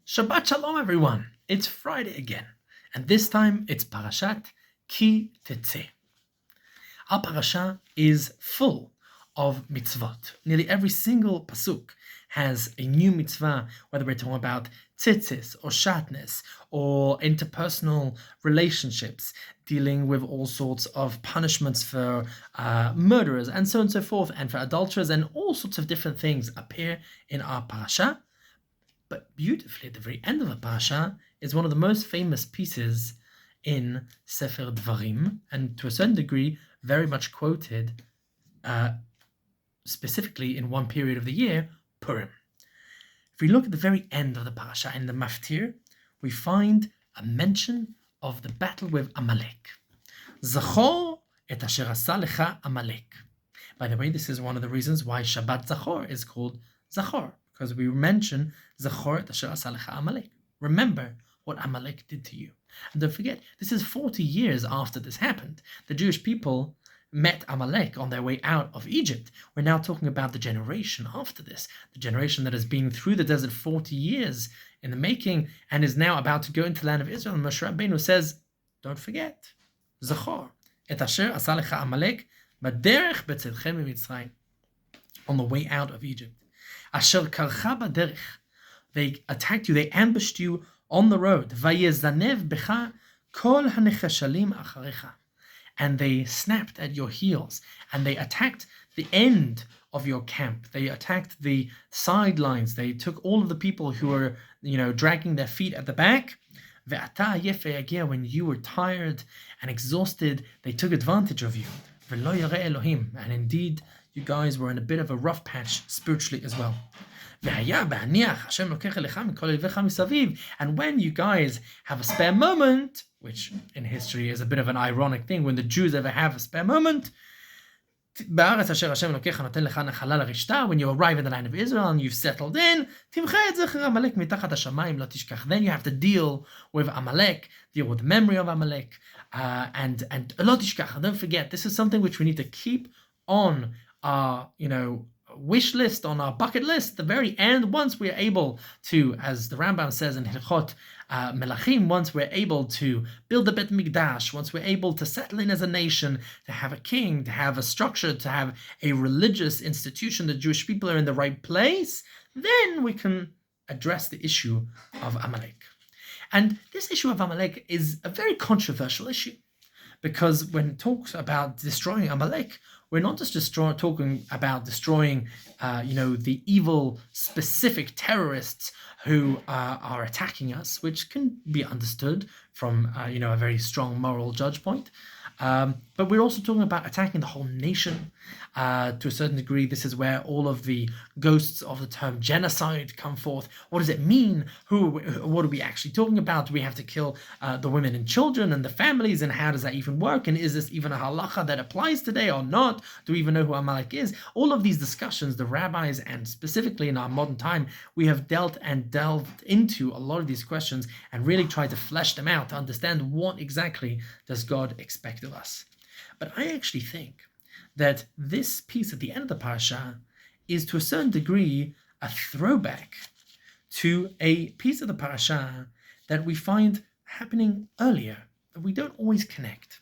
Shabbat Shalom, everyone. It's Friday again, and this time it's Parashat Ki Teze. Our parasha is full of mitzvot. Nearly every single pasuk has a new mitzvah, whether we're talking about tzitzis or shatnez or interpersonal relationships, dealing with all sorts of punishments for murderers and so on and so forth, and for adulterers, and all sorts of different things appear in our parasha. But beautifully, at the very end of the parasha is one of the most famous pieces in Sefer Dvarim, and to a certain degree, very much quoted, specifically in one period of the year, Purim. If we look at the very end of the parasha in the Maftir, we find a mention of the battle with Amalek. Zachor et asher asa lecha Amalek. By the way, this is one of the reasons why Shabbat Zachor is called Zachor, because we mention Zachor et asher asa lecha Amalek. Remember what Amalek did to you. And don't forget, this is 40 years after this happened. The Jewish people met Amalek on their way out of Egypt. We're now talking about the generation after this, the generation that has been through the desert 40 years in the making and is now about to go into the land of Israel. And Moshe Rabbeinu says, don't forget, Zachor et asher asa lecha Amalek baderech betzedchem miMitzrayim, on the way out of Egypt. Asher karcha baderech, they attacked you, they ambushed you on the road. Vayezanev becha kol hanechashalim acharecha, and they snapped at your heels, and they attacked the end of your camp. They attacked the sidelines. They took all of the people who were, dragging their feet at the back. Ve'ata yefe yagia, when you were tired and exhausted, they took advantage of you. Ve'lo yareh Elohim, and indeed, you guys were in a bit of a rough patch spiritually as well. And when you guys have a spare moment, which in history is a bit of an ironic thing, when the Jews ever have a spare moment, when you arrive in the land of Israel and you've settled in, then you have to deal with Amalek, deal with the memory of Amalek, and don't forget, this is something which we need to keep on our, wish list, on our bucket list. The very end, once we're able to, as the Rambam says in Hilchot Melachim, once we're able to build the Bet Mikdash, once we're able to settle in as a nation, to have a king, to have a structure, to have a religious institution, the Jewish people are in the right place, then we can address the issue of Amalek. And this issue of Amalek is a very controversial issue, because when it talks about destroying Amalek, we're not just talking about destroying, the evil, specific terrorists who are attacking us, which can be understood from, a very strong moral judge point. But we're also talking about attacking the whole nation. To a certain degree, this is where all of the ghosts of the term genocide come forth. What does it mean? What are we actually talking about? Do we have to kill the women and children and the families? And how does that even work? And is this even a halacha that applies today or not? Do we even know who Amalek is? All of these discussions, the rabbis, and specifically in our modern time, we have delved into a lot of these questions and really tried to flesh them out to understand what exactly does God expect of us. But I actually think that this piece at the end of the parasha is to a certain degree a throwback to a piece of the parasha that we find happening earlier, that we don't always connect.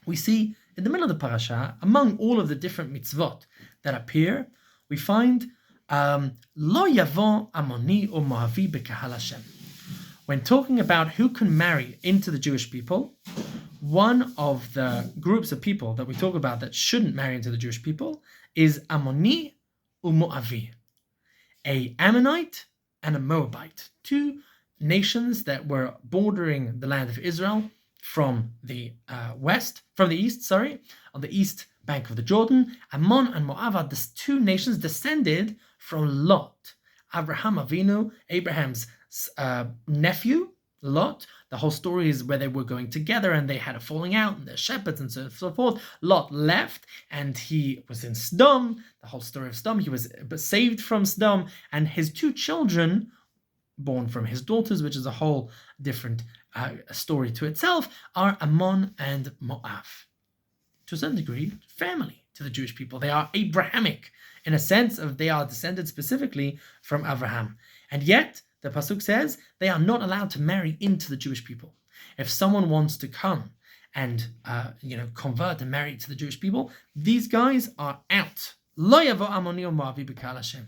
We see in the middle of the parasha, among all of the different mitzvot that appear, we find Lo yavo Amoni or Moavi bekahal Hashem. When talking about who can marry into the Jewish people, one of the groups of people that we talk about that shouldn't marry into the Jewish people is Amoni u'Moavi, a Ammonite and a Moabite, two nations that were bordering the land of Israel from the east, on the east bank of the Jordan. Ammon and Moab are the two nations descended from Lot, Abraham Avinu, Abraham's nephew, Lot. The whole story is where they were going together and they had a falling out and they're shepherds and so forth. Lot left and he was in Sodom. The whole story of Sodom, he was saved from Sodom, and his two children, born from his daughters, which is a whole different story to itself, are Ammon and Moab. To a certain degree, family to the Jewish people. They are Abrahamic in a sense of they are descended specifically from Abraham. And yet, the pasuk says they are not allowed to marry into the Jewish people. If someone wants to come and convert and marry to the Jewish people, these guys are out. Lo yavo Amoni or Moavi b'kal Hashem.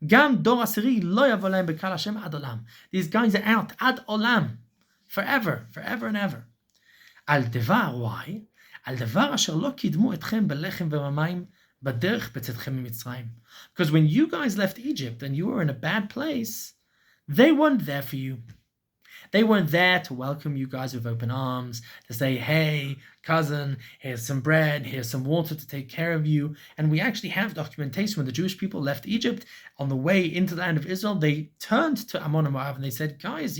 Gam dor asiri lo yavo lahem b'kal Hashem ad olam. These guys are out ad olam, forever and ever. Al devar, why? Al devar asher lo kidmu etchem belechem v'mamayim b'derech b'tzedchem mitzrayim. Because when you guys left Egypt and you were in a bad place, they weren't there for you. They weren't there to welcome you guys with open arms, to say, hey, cousin, here's some bread, here's some water to take care of you. And we actually have documentation when the Jewish people left Egypt on the way into the land of Israel, they turned to Ammon and Moab and they said, guys,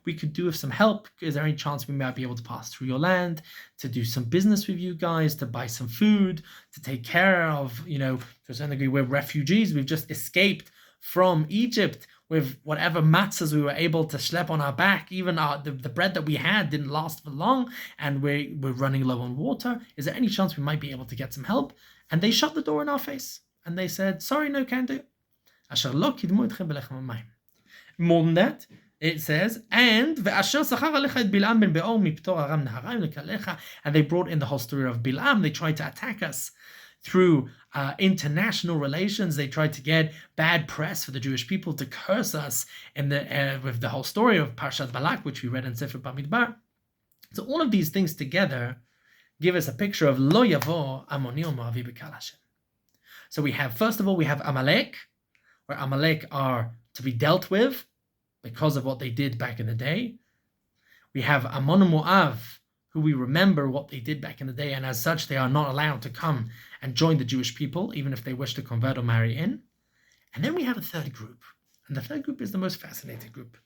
we could do with some help. Is there any chance we might be able to pass through your land, to do some business with you guys, to buy some food, to take care of, to a certain degree, we're refugees. We've just escaped from Egypt with whatever matzahs we were able to schlep on our back. Even the bread that we had didn't last for long, and we're running low on water. Is there any chance we might be able to get some help? And they shut the door in our face, and they said, sorry, no can do. More than that, it says, and they brought in the whole story of Bilam. They tried to attack us through international relations. They tried to get bad press for the Jewish people, to curse us with the whole story of Parashat Balak, which we read in Sefer Bamidbar. So all of these things together give us a picture of Lo Yavo Amoni or Moavi b'kal Hashem. So we have, first of all, we have Amalek, where Amalek are to be dealt with because of what they did back in the day. We have Ammon and Moab, who we remember what they did back in the day, and as such, they are not allowed to come and join the Jewish people, even if they wish to convert or marry in. And then we have a third group, and the third group is the most fascinating group,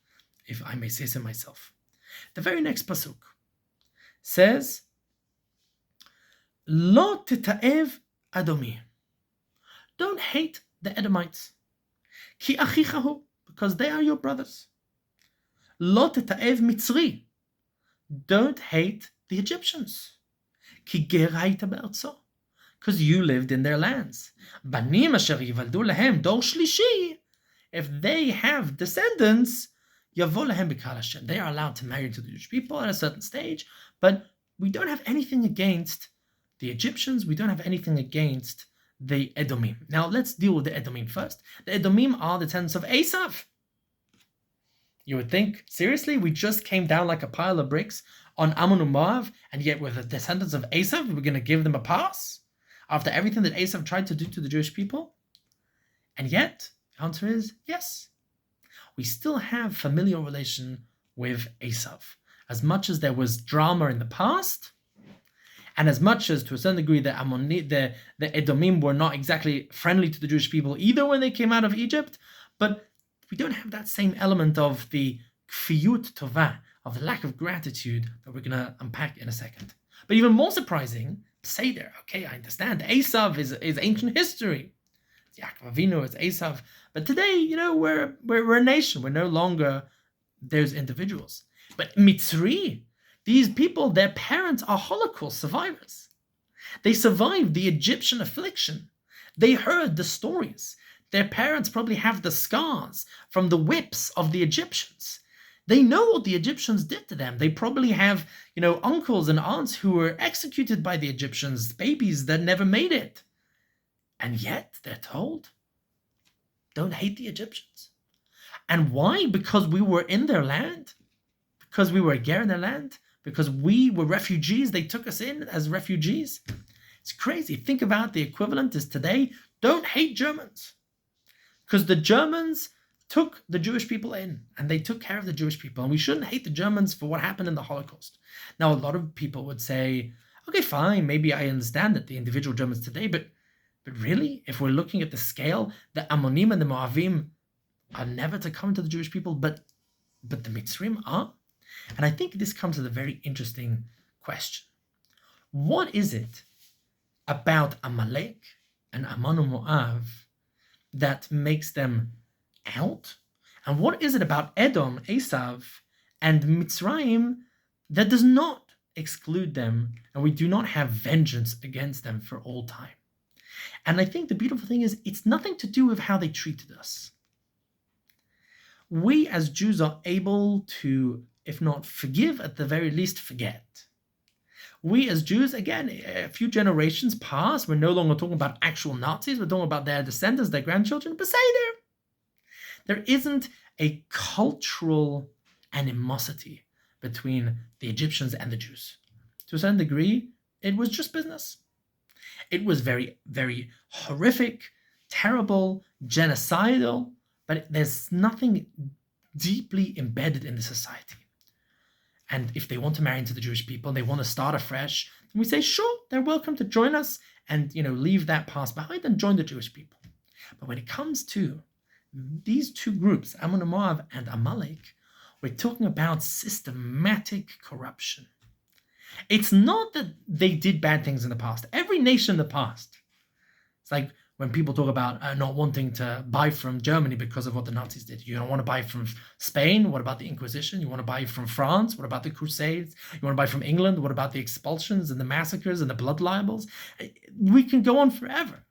if I may say so myself. The very next pasuk says, Lo teta'ev Adomi. Don't hate the Edomites. Ki achichahu, because they are your brothers. Lo teta'ev Mitzri. Don't hate the Egyptians. Ki geraita be'artzo, because you lived in their lands. Banim asher yivaldu lahem dor shlishi. If they have descendants, yavo lahem b'kal Hashem. They are allowed to marry to the Jewish people at a certain stage, but we don't have anything against the Egyptians. We don't have anything against the Edomim. Now let's deal with the Edomim first. The Edomim are the descendants of Esav. You would think, seriously, we just came down like a pile of bricks on Ammon and Moab, and yet we're the descendants of Esav, we're going to give them a pass after everything that Esav tried to do to the Jewish people? And yet, the answer is yes. We still have familial relation with Esav. As much as there was drama in the past, and as much as to a certain degree the Edomim were not exactly friendly to the Jewish people either when they came out of Egypt, but we don't have that same element of the kfiyut tovah, of the lack of gratitude that we're going to unpack in a second. But even more surprising, say there, okay, I understand, Esav is ancient history. It's Yaakov Avinu, it's Esav. But today, we're a nation. We're no longer those individuals. But Mitzri, these people, their parents are Holocaust survivors. They survived the Egyptian affliction. They heard the stories. Their parents probably have the scars from the whips of the Egyptians. They know what the Egyptians did to them. They probably have, uncles and aunts who were executed by the Egyptians, babies that never made it. And yet they're told, don't hate the Egyptians. And why? Because we were in their land? Because we were a ger in their land? Because we were refugees? They took us in as refugees? It's crazy. Think about the equivalent is today, don't hate Germans. Because the Germans took the Jewish people in, and they took care of the Jewish people, and we shouldn't hate the Germans for what happened in the Holocaust. Now, a lot of people would say, okay, fine, maybe I understand that the individual Germans today, but really, if we're looking at the scale, the Ammonim and the Moavim are never to come to the Jewish people, but the Mitzrim are? And I think this comes to the very interesting question. What is it about Amalek and Ammon and Moab that makes them out? And what is it about Edom, Esav, and Mitzrayim that does not exclude them, and we do not have vengeance against them for all time? And I think the beautiful thing is it's nothing to do with how they treated us. we as Jews are able to, if not forgive, at the very least forget. We as Jews, again, a few generations pass, we're no longer talking about actual Nazis, we're talking about their descendants, their grandchildren, but there isn't a cultural animosity between the Egyptians and the Jews. To a certain degree, it was just business. It was very, very horrific, terrible, genocidal, but there's nothing deeply embedded in the society. And if they want to marry into the Jewish people, they want to start afresh, then we say, sure, they're welcome to join us and, leave that past behind and join the Jewish people. But when it comes to these two groups, Ammon and Moab and Amalek, we're talking about systematic corruption. It's not that they did bad things in the past. Every nation in the past. It's like when people talk about not wanting to buy from Germany because of what the Nazis did. You don't want to buy from Spain? What about the Inquisition? You want to buy from France? What about the Crusades? You want to buy from England? What about the expulsions and the massacres and the blood libels? We can go on forever.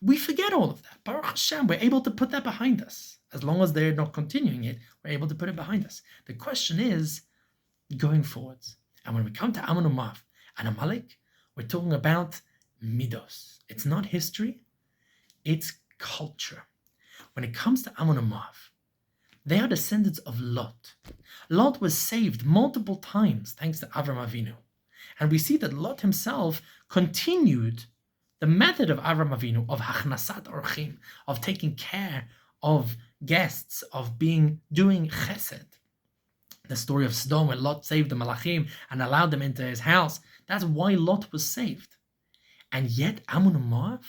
We forget all of that. Baruch Hashem, we're able to put that behind us. As long as they're not continuing it, we're able to put it behind us. The question is, going forwards. And when we come to Ammon and Moab and Amalek, we're talking about midos. It's not history, it's culture. When it comes to Ammon and Moab, they are descendants of Lot. Lot was saved multiple times thanks to Avram Avinu. And we see that Lot himself continued the method of Avram Avinu, of hachnasat orchim, of taking care of guests, of doing chesed. The story of Sodom, where Lot saved the Malachim and allowed them into his house. That's why Lot was saved. And yet Ammon and Moab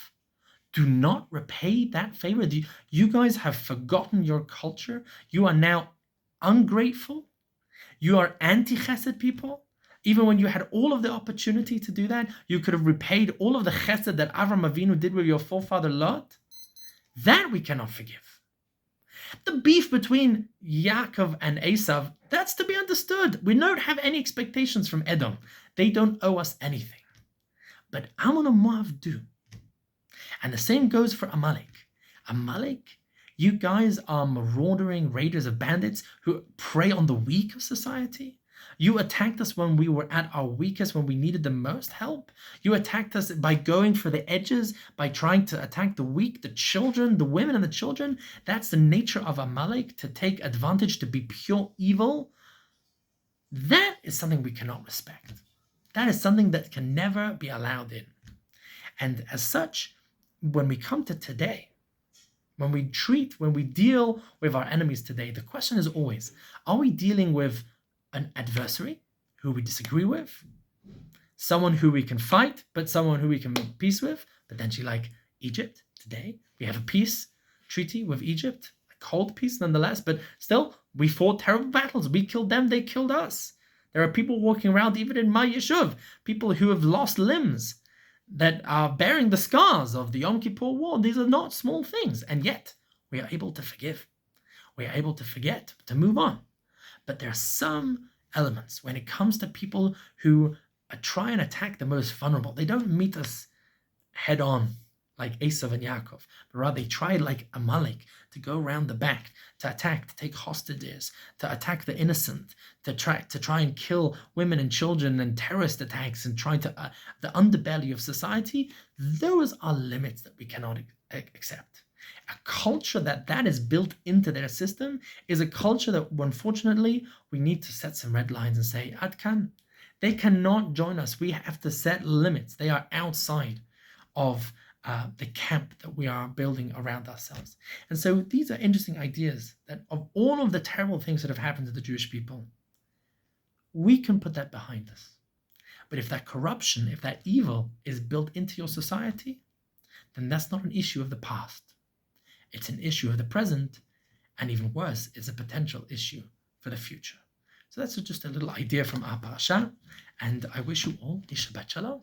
do not repay that favor. You guys have forgotten your culture. You are now ungrateful. You are anti-chesed people. Even when you had all of the opportunity to do that, you could have repaid all of the chesed that Avram Avinu did with your forefather Lot. That we cannot forgive. The beef between Yaakov and Esav, that's to be understood. We don't have any expectations from Edom. They don't owe us anything. But Ammon and Moab do. And the same goes for Amalek. Amalek, you guys are marauding raiders of bandits who prey on the weak of society. You attacked us when we were at our weakest, when we needed the most help. You attacked us by going for the edges, by trying to attack the weak, the children, the women and the children. That's the nature of Amalek, to take advantage, to be pure evil. That is something we cannot respect. That is something that can never be allowed in. And as such, when we come to today, when we deal with our enemies today, the question is always, are we dealing with an adversary who we disagree with, someone who we can fight, but someone who we can make peace with, potentially like Egypt today? We have a peace treaty with Egypt, a cold peace nonetheless, but still, we fought terrible battles. We killed them, they killed us. There are people walking around even in my yeshuv, people who have lost limbs, that are bearing the scars of the Yom Kippur War. These are not small things, and yet we are able to forgive. We are able to forget, to move on. But there are some elements when it comes to people who try and attack the most vulnerable. They don't meet us head on like Esav and Yaakov, but rather they try like Amalek to go around the back, to attack, to take hostages, to attack the innocent, to try and kill women and children, and terrorist attacks, and try to the underbelly of society. Those are limits that we cannot accept. A culture that is built into their system is a culture that, unfortunately, we need to set some red lines and say, Adkan, they cannot join us. We have to set limits. They are outside of the camp that we are building around ourselves. And so these are interesting ideas that of all of the terrible things that have happened to the Jewish people, we can put that behind us. But if that corruption, if that evil is built into your society, then that's not an issue of the past. It's an issue of the present, and even worse, it's a potential issue for the future. So that's just a little idea from our parasha, and I wish you all a Shabbat Shalom.